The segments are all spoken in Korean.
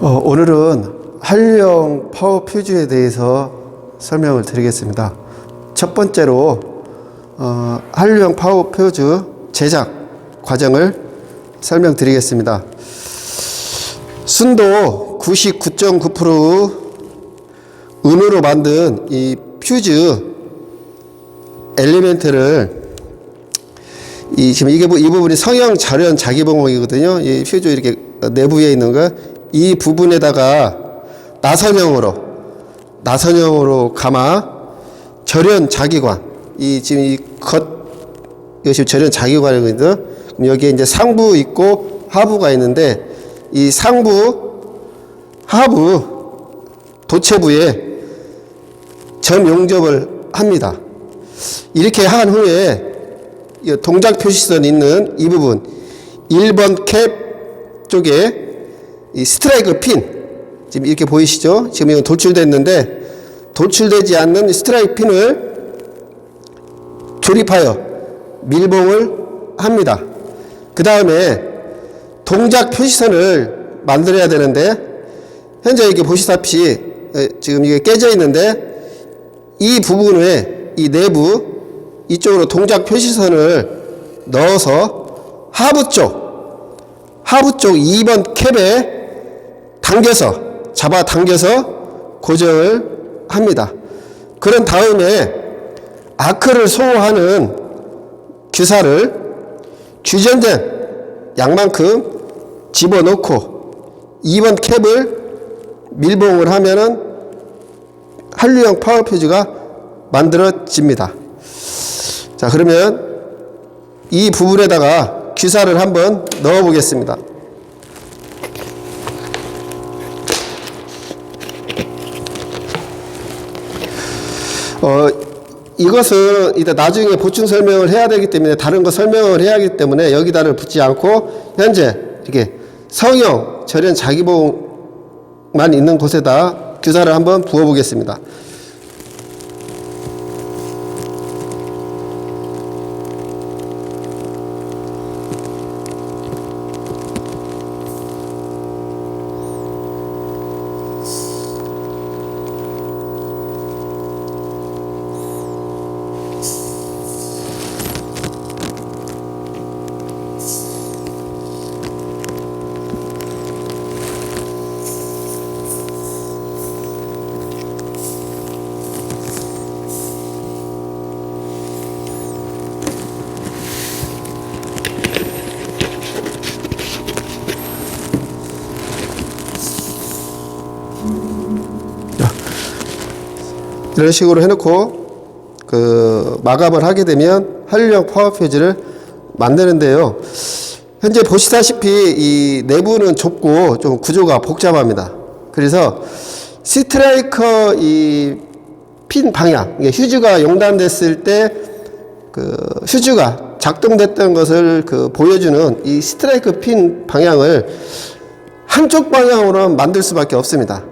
오늘은 한류형 파워 퓨즈에 대해서 설명을 드리겠습니다. 첫 번째로 한류형 파워 퓨즈 제작 과정을 설명드리겠습니다. 순도 99.9% 은으로 만든 이 퓨즈 엘리멘트를 지금 이 부분이 성형 절연 자기봉이거든요. 이 퓨즈 이렇게 내부에 있는 거, 이 부분에다가 나선형으로 감아 절연 자기관, 지금 이것이 절연 자기관이거든요. 여기에 이제 상부 있고 하부가 있는데, 이 상부, 하부 도체부에 점 용접을 합니다. 이렇게 한 후에 동작 표시선 있는 이 부분 1번 캡 쪽에 이 스트라이크 핀, 지금 이렇게 보이시죠? 지금 이건 돌출됐는데 돌출되지 않는 스트라이크 핀을 조립하여 밀봉을 합니다. 그 다음에 동작 표시선을 만들어야 되는데, 현재 이렇게 보시다시피 지금 이게 깨져 있는데, 이 부분에 이 내부 이쪽으로 동작 표시선을 넣어서 하부 쪽 2번 캡에 잡아 당겨서 고정을 합니다. 그런 다음에 아크를 소모하는 규사를 규정된 양만큼 집어넣고 2번 캡을 밀봉을 하면은 한류형 파워 퓨즈가 만들어집니다. 자, 그러면 이 부분에다가 규사를 한번 넣어 보겠습니다. 이것은 이따 나중에 보충 설명을 해야 되기 때문에, 다른 거 설명을 해야 하기 때문에 여기다를 붙지 않고 현재 이렇게 성형 절연 자기봉만 있는 곳에다 규사를 한번 부어 보겠습니다. 이런 식으로 해놓고 마감을 하게 되면 한류형 파워 퓨즈를 만드는데요. 현재 보시다시피 이 내부는 좁고 좀 구조가 복잡합니다. 그래서 스트라이커 이 핀 방향, 휴즈가 용단됐을 때 휴즈가 작동됐던 것을 보여주는 이 스트라이크 핀 방향을 한쪽 방향으로 만들 수밖에 없습니다.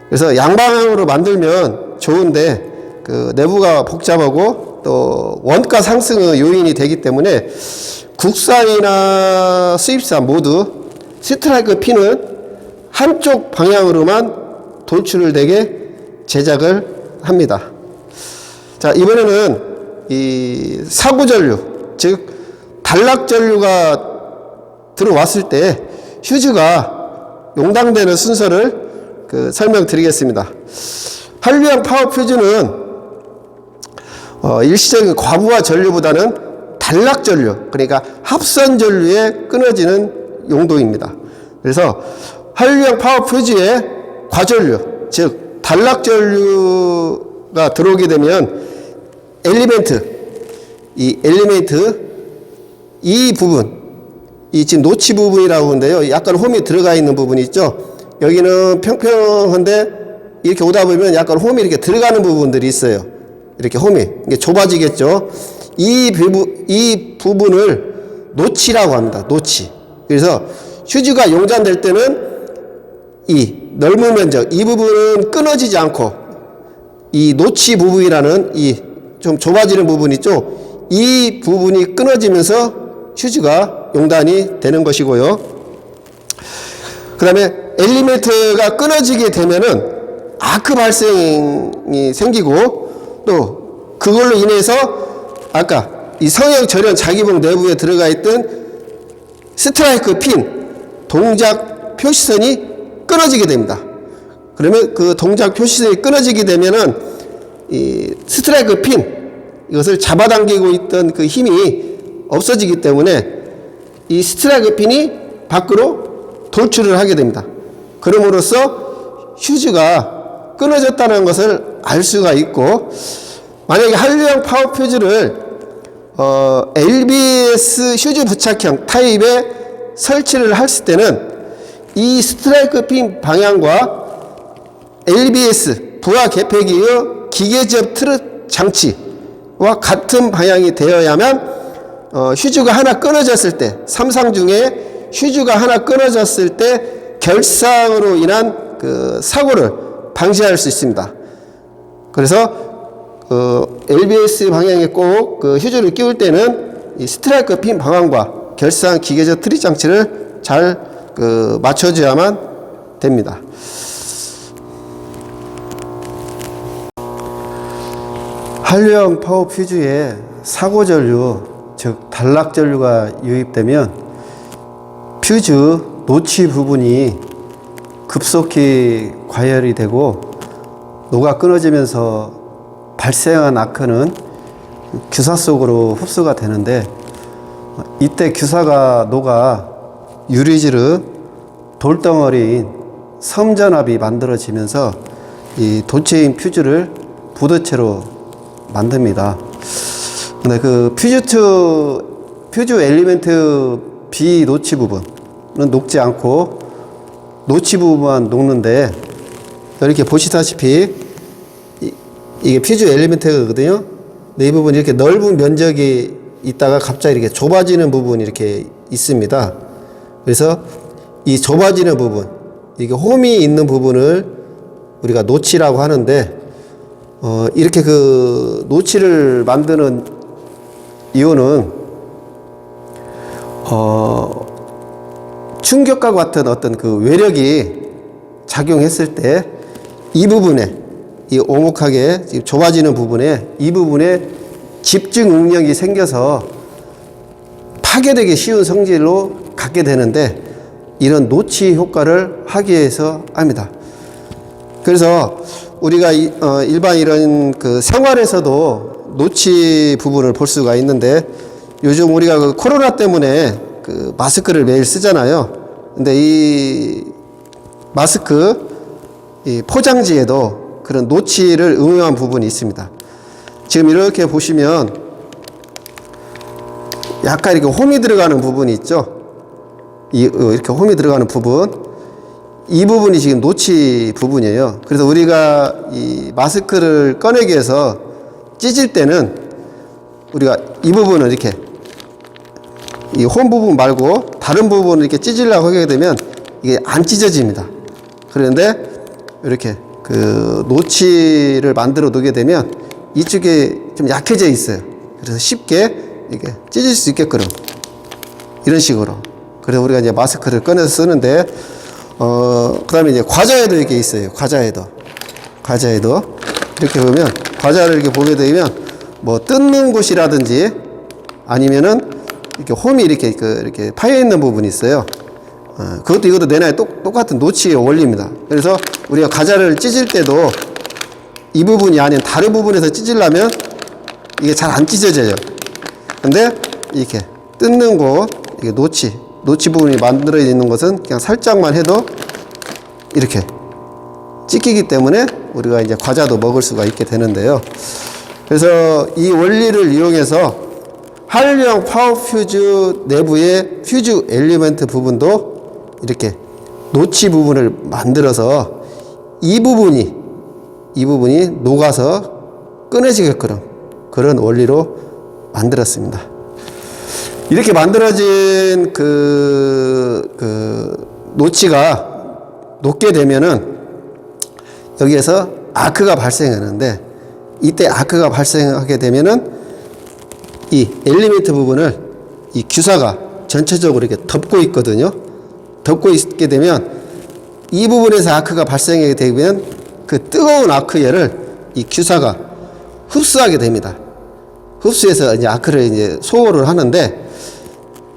그래서 양방향으로 만들면 좋은데 내부가 복잡하고 또 원가 상승의 요인이 되기 때문에 국산이나 수입산 모두 스트라이크 핀은 한쪽 방향으로만 돌출을 되게 제작을 합니다. 자, 이번에는 이 사구 전류, 즉 단락 전류가 들어왔을 때 휴즈가 용당되는 순서를 설명드리겠습니다. 한류형 파워 퓨즈는 일시적인 과부하 전류보다는 단락 전류, 그러니까 합선 전류에 끊어지는 용도입니다. 그래서 한류형 파워 퓨즈의 과전류, 즉 단락 전류가 들어오게 되면 엘리멘트 이 부분, 지금 노치 부분이라고 하는데요, 약간 홈이 들어가 있는 부분이 있죠. 여기는 평평한데 이렇게 오다 보면 약간 홈이 이렇게 들어가는 부분들이 있어요. 이렇게 홈이 이게 좁아지겠죠. 이 부분을 노치라고 합니다. 노치. 그래서 휴즈가 용잔될 때는 이 넓은 면적, 이 부분은 끊어지지 않고 이 노치 부분이라는 이 좀 좁아지는 부분 있죠. 이 부분이 끊어지면서 휴즈가 용단이 되는 것이고요. 그 다음에 엘리멘트가 끊어지게 되면은 아크 발생이 생기고, 또 그걸로 인해서 아까 이 성형 절연 자기봉 내부에 들어가 있던 스트라이크 핀 동작 표시선이 끊어지게 됩니다. 그러면 그 동작 표시선이 끊어지게 되면은 이 스트라이크 핀 이것을 잡아당기고 있던 그 힘이 없어지기 때문에 이 스트라이크 핀이 밖으로 돌출을 하게 됩니다. 그럼으로써 휴즈가 끊어졌다는 것을 알 수가 있고, 만약에 한류형 파워 퓨즈를 LBS 휴즈 부착형 타입에 설치를 했을 때는 이 스트라이크 핀 방향과 LBS 부하 개폐기의 기계적 트릇 장치와 같은 방향이 되어야만 휴즈가 하나 끊어졌을 때, 삼상 중에 휴즈가 하나 끊어졌을 때 결상으로 인한 그 사고를 방지할 수 있습니다. 그래서 LBS 방향에 꼭 그 휴즈를 끼울 때는 이 스트라이크 핀 방향과 결상 기계적 트릿 장치를 잘 맞춰줘야만 됩니다. 한류형 파워 퓨즈에 사고 전류, 즉 단락 전류가 유입되면 퓨즈 노치 부분이 급속히 과열이 되고 녹아 끊어지면서 발생한 아크는 규사 속으로 흡수가 되는데, 이때 규사가 녹아 유리지르 돌덩어리인 섬전압이 만들어지면서 이 도체인 퓨즈를 부도체로 만듭니다. 근데 그 퓨즈 엘리멘트 B 노치 부분은 녹지 않고 노치 부분만 녹는데, 이렇게 보시다시피 이게 퓨즈 엘리멘트거든요. 근데 이 부분이 이렇게 넓은 면적이 있다가 갑자기 이렇게 좁아지는 부분이 이렇게 있습니다. 그래서 이 좁아지는 부분, 이게 홈이 있는 부분을 우리가 노치라고 하는데, 이렇게 그 노치를 만드는 이유는 충격과 같은 어떤 그 외력이 작용했을 때 이 부분에, 이 오목하게 좁아지는 부분에, 이 부분에 집중 응력이 생겨서 파괴되기 쉬운 성질로 갖게 되는데, 이런 노치 효과를 하기 위해서 합니다. 그래서 우리가 일반 이런 그 생활에서도 노치 부분을 볼 수가 있는데, 요즘 우리가 그 코로나 때문에 그 마스크를 매일 쓰잖아요. 근데 이 마스크 이 포장지에도 그런 노치를 응용한 부분이 있습니다. 지금 이렇게 보시면 약간 이렇게 홈이 들어가는 부분이 있죠. 이렇게 홈이 들어가는 부분, 이 부분이 지금 노치 부분이에요. 그래서 우리가 이 마스크를 꺼내기 위해서 찢을 때는 우리가 이 부분을 이렇게 이 홈 부분 말고 다른 부분을 이렇게 찢으려고 하게 되면 이게 안 찢어집니다. 그런데 이렇게 그 노치를 만들어 놓게 되면 이쪽에 좀 약해져 있어요. 그래서 쉽게 이게 찢을 수 있게끔 이런 식으로. 그래서 우리가 이제 마스크를 꺼내서 쓰는데, 그 다음에 이제 과자에도 이렇게 있어요. 과자에도 이렇게 보면, 과자를 이렇게 보게 되면 뭐 뜯는 곳이라든지 아니면은 이렇게 홈이 이렇게 파여 있는 부분이 있어요. 그것도 이것도 내나에 똑같은 노치의 원리입니다. 그래서 우리가 과자를 찢을 때도 이 부분이 아닌 다른 부분에서 찢으려면 이게 잘 안 찢어져요. 근데 이렇게 뜯는 곳, 이게 노치 부분이 만들어져 있는 것은 그냥 살짝만 해도 이렇게 찢기기 때문에 우리가 이제 과자도 먹을 수가 있게 되는데요. 그래서 이 원리를 이용해서 한류형 파워 퓨즈 내부의 퓨즈 엘리멘트 부분도 이렇게 노치 부분을 만들어서 이 부분이 녹아서 끊어지게끔 그런 원리로 만들었습니다. 이렇게 만들어진 노치가 녹게 되면은 여기에서 아크가 발생하는데, 이때 아크가 발생하게 되면은 이 엘리멘트 부분을 이 규사가 전체적으로 이렇게 덮고 있거든요. 덮고 있게 되면 이 부분에서 아크가 발생하게 되면 그 뜨거운 아크열을 이 규사가 흡수하게 됩니다. 흡수해서 이제 아크를 이제 소호를 하는데,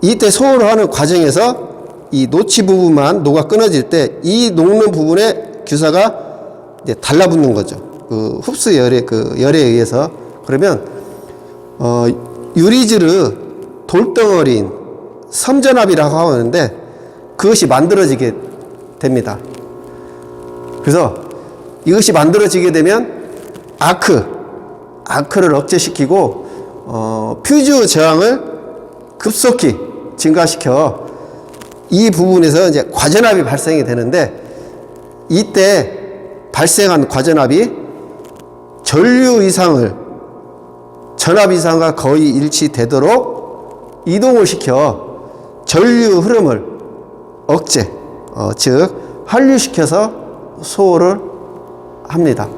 이때 소호를 하는 과정에서 이 노치 부분만 녹아 끊어질 때 이 녹는 부분에 규사가 이제 달라붙는 거죠. 그 흡수 열에 그 열에 의해서. 그러면 유리즈르 돌덩어리인 섬전압이라고 하는데 그것이 만들어지게 됩니다. 그래서 이것이 만들어지게 되면 아크를 억제시키고 퓨즈 저항을 급속히 증가시켜 이 부분에서 이제 과전압이 발생이 되는데, 이때 발생한 과전압이 전류 이상을 전압 이상과 거의 일치되도록 이동을 시켜 전류 흐름을 억제, 즉 한류시켜서 소호를 합니다.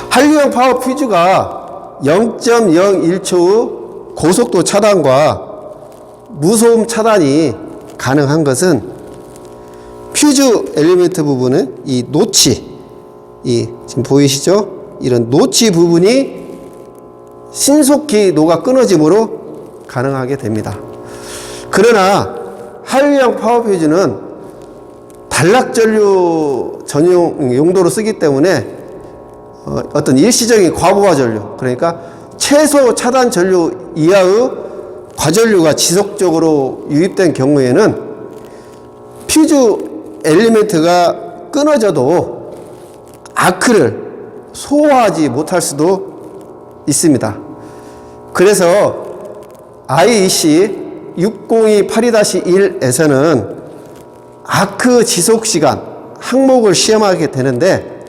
한류형 파워 퓨즈가 0.01초의 고속도 차단과 무소음 차단이 가능한 것은 퓨즈 엘리멘트 부분은 이 노치, 지금 보이시죠? 이런 노치 부분이 신속히 녹아 끊어짐으로 가능하게 됩니다. 그러나 한류형 파워 퓨즈는 단락전류 전용 용도로 쓰기 때문에 어떤 일시적인 과부하 전류, 그러니까 최소 차단 전류 이하의 과전류가 지속적으로 유입된 경우에는 퓨즈 엘리멘트가 끊어져도 아크를 소화하지 못할 수도 있습니다. 그래서 IEC 6028-1에서는 아크 지속시간 항목을 시험하게 되는데,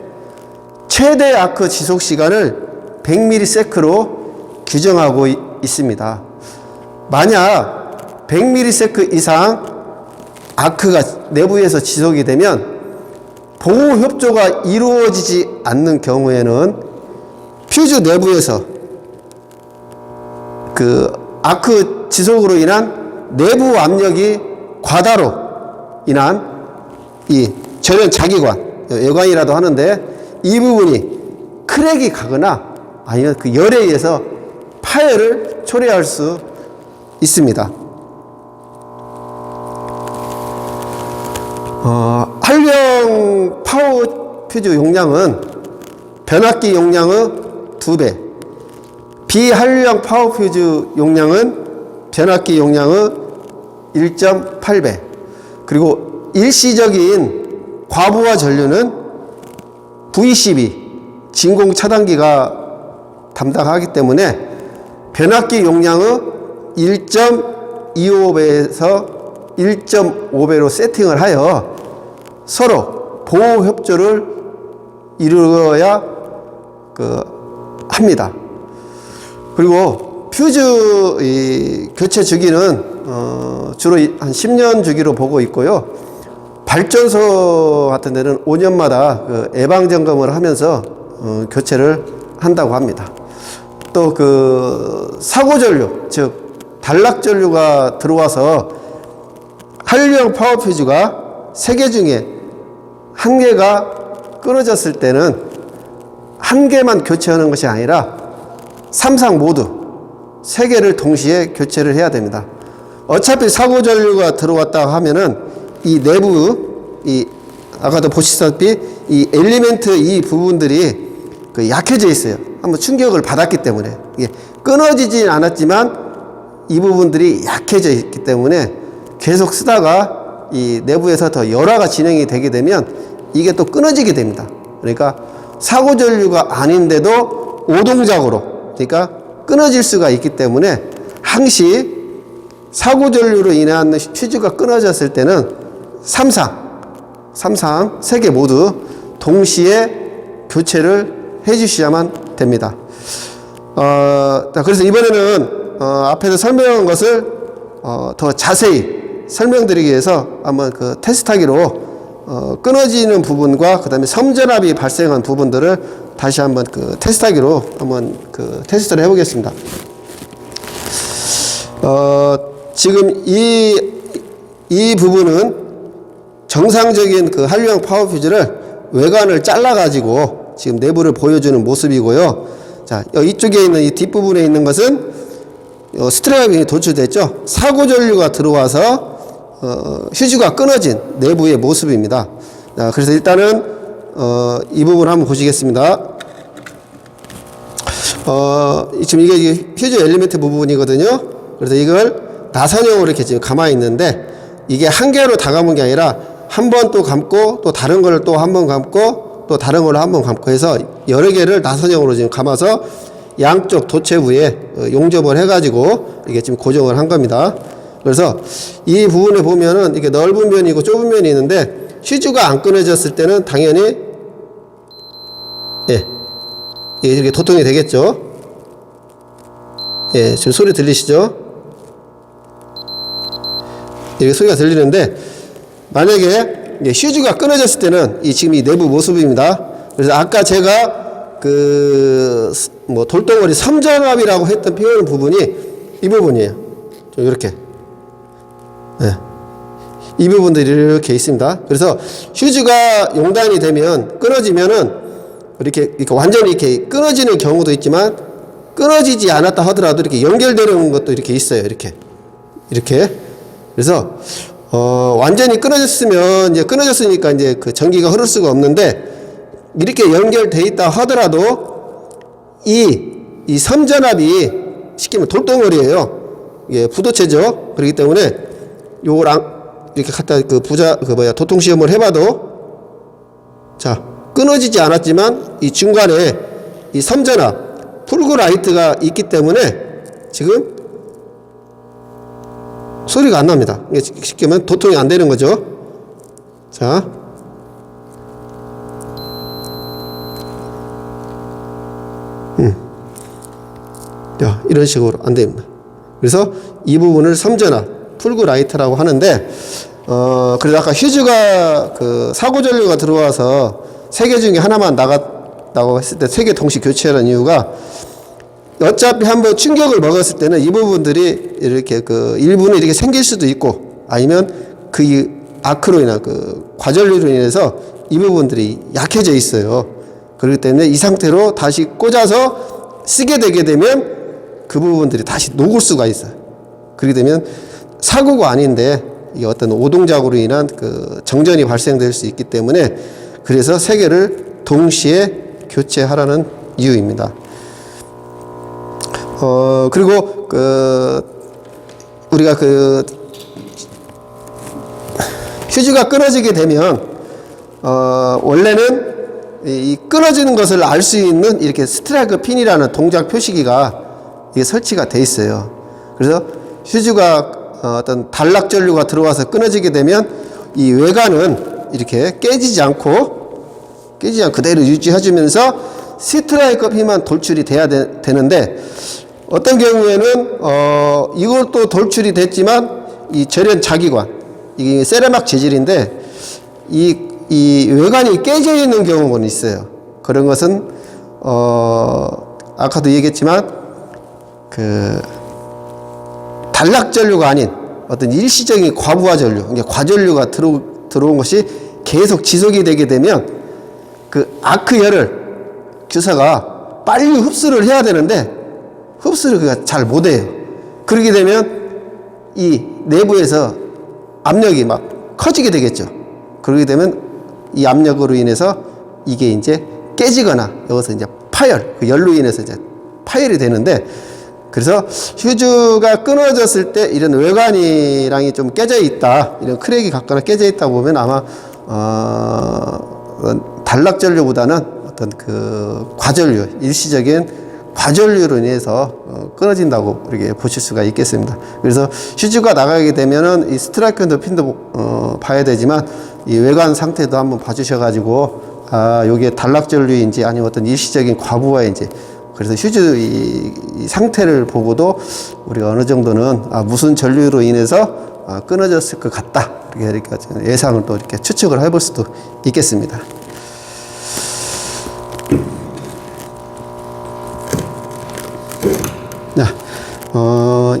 최대 아크 지속시간을 100ms로 규정하고 있습니다. 만약 100ms 이상 아크가 내부에서 지속이 되면 보호 협조가 이루어지지 않는 경우에는 퓨즈 내부에서 그 아크 지속으로 인한 내부 압력이 과다로 인한 이 절연 자기관, 여관이라도 하는데 이 부분이 크랙이 가거나 아니면 그 열에 의해서 파열을 초래할 수 있습니다. 한류형 파워 퓨즈 용량은 변압기 용량의 2배, 비한류형 파워 퓨즈 용량은 변압기 용량의 1.8배, 그리고 일시적인 과부하 전류는 VCB 진공 차단기가 담당하기 때문에 변압기 용량의 1.25배에서 1.5배로 세팅을 하여 서로 보호 협조를 이루어야 합니다. 그리고 퓨즈 교체 주기는 주로 한 10년 주기로 보고 있고요. 발전소 같은 데는 5년마다 예방 점검을 하면서 교체를 한다고 합니다. 또 사고 전류, 즉 단락 전류가 들어와서 한류형 파워 퓨즈가 3개 중에 1개가 끊어졌을 때는 1개만 교체하는 것이 아니라 3상 모두 3개를 동시에 교체를 해야 됩니다. 어차피 사고 전류가 들어왔다 하면은 이 내부, 아까도 보시다시피 이 엘리멘트 이 부분들이 약해져 있어요. 한번 충격을 받았기 때문에. 이게 끊어지진 않았지만 이 부분들이 약해져 있기 때문에 계속 쓰다가 이 내부에서 더 열화가 진행이 되게 되면 이게 또 끊어지게 됩니다. 그러니까 사고 전류가 아닌데도 오동작으로, 그러니까 끊어질 수가 있기 때문에 항시 사고 전류로 인한 퓨즈가 끊어졌을 때는 3개 모두 동시에 교체를 해주셔야만 됩니다. 그래서 이번에는 앞에서 설명한 것을 더 자세히 설명드리기 위해서 한번 테스트하기로 끊어지는 부분과 그 다음에 섬전압이 발생한 부분들을 다시 한번 테스트하기로 한번 테스트를 해보겠습니다. 지금 이 부분은 정상적인 그 한류형 파워 퓨즈를 외관을 잘라가지고 지금 내부를 보여주는 모습이고요. 자, 이쪽에 있는 이 뒷부분에 있는 것은 스트랩이 도출됐죠. 사고 전류가 들어와서 휴즈가 끊어진 내부의 모습입니다. 자, 그래서 일단은 이 부분 한번 보시겠습니다. 지금 이게 휴즈 엘리멘트 부분이거든요. 그래서 이걸 나선형으로 이렇게 지금 감아 있는데 이게 한 개로 다 감은 게 아니라 한 번 또 감고 또 다른 걸 또 한 번 감고 또 다른 걸로 한 번 감고 해서 여러 개를 나선형으로 지금 감아서 양쪽 도체부에 용접을 해가지고 이게 지금 고정을 한 겁니다. 그래서 이 부분에 보면은 이게 넓은 면이고 좁은 면이 있는데 휴즈가 안 끊어졌을 때는 당연히 예, 이렇게 도통이 되겠죠. 예, 지금 소리 들리시죠? 이렇게 소리가 들리는데 만약에 휴즈가 끊어졌을 때는 지금 이 내부 모습입니다. 그래서 아까 제가 돌덩어리 섬전압이라고 했던 표현 부분이 이 부분이에요. 좀 이렇게. 네. 이 부분들이 이렇게 있습니다. 그래서 휴즈가 용단이 되면 끊어지면은 이렇게 완전히 이렇게 끊어지는 경우도 있지만 끊어지지 않았다 하더라도 이렇게 연결되는 것도 이렇게 있어요. 이렇게. 그래서 완전히 끊어졌으면 이제 끊어졌으니까 이제 그 전기가 흐를 수가 없는데 이렇게 연결돼 있다 하더라도 이 섬전압이 쉽게 말하면 돌덩어리예요. 이게 부도체죠. 그렇기 때문에 요걸 이렇게 갖다 도통 시험을 해봐도 자 끊어지지 않았지만 이 중간에 이 섬전압 풀그라이트가 있기 때문에 지금 소리가 안 납니다. 쉽게 말하면 도통이 안 되는 거죠. 자. 야, 이런 식으로 안 됩니다. 그래서 이 부분을 섬전압, 풀그라이트라고 하는데, 그래서 아까 휴즈가 사고 전류가 들어와서 3개 중에 하나만 나갔다고 했을 때 3개 동시 교체하는 이유가 어차피 한번 충격을 먹었을 때는 이 부분들이 이렇게 일부는 이렇게 생길 수도 있고 아니면 이 아크로 인한 과전류로 인해서 이 부분들이 약해져 있어요. 그렇기 때문에 이 상태로 다시 꽂아서 쓰게 되게 되면 그 부분들이 다시 녹을 수가 있어요. 그렇게 되면 사고가 아닌데 이게 어떤 오동작으로 인한 정전이 발생될 수 있기 때문에 그래서 3개를 동시에 교체하라는 이유입니다. 그리고 우리가 휴즈가 끊어지게 되면 원래는 이 끊어지는 것을 알 수 있는 이렇게 스트라이크 핀이라는 동작 표시기가 이게 설치가 돼 있어요. 그래서 휴즈가 어떤 단락 전류가 들어와서 끊어지게 되면 이 외관은 이렇게 깨지지 않고 그대로 유지해주면서 스트라이크 핀만 돌출이 돼야 되는데 어떤 경우에는 이것도 돌출이 됐지만 이 절연 자기관 이게 세라믹 재질인데 이 외관이 깨져 있는 경우는 있어요. 그런 것은 아까도 얘기했지만 단락 전류가 아닌 어떤 일시적인 과부하 전류, 그러니까 과전류가 들어온 것이 계속 지속이 되게 되면 아크열을 규사가 빨리 흡수를 해야 되는데 흡수를 그가 잘 못해요. 그렇게 되면 이 내부에서 압력이 막 커지게 되겠죠. 그렇게 되면 이 압력으로 인해서 이게 이제 깨지거나 여기서 이제 파열, 열로 인해서 이제 파열이 되는데 그래서 휴즈가 끊어졌을 때 이런 외관이랑이 좀 깨져 있다, 이런 크랙이 같거나 깨져 있다 보면 아마 단락 전류보다는 어떤 과전류, 일시적인 과전류로 인해서 끊어진다고 이렇게 보실 수가 있겠습니다. 그래서 휴즈가 나가게 되면은 이 스트라이크 핀도 봐야 되지만 이 외관 상태도 한번 봐주셔가지고 요게 단락 전류인지 아니면 어떤 일시적인 과부하인지 그래서 휴즈 이 상태를 보고도 우리가 어느 정도는 무슨 전류로 인해서 끊어졌을 것 같다 이렇게 예상을 또 이렇게 추측을 해볼 수도 있겠습니다.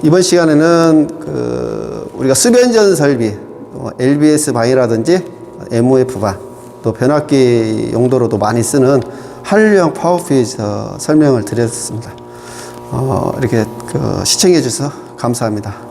이번 시간에는 우리가 수변전 설비, LBS 방이라든지 MOF반, 또 변압기 용도로도 많이 쓰는 한류형 파워퓨즈 설명을 드렸습니다. 이렇게 시청해 주셔서 감사합니다.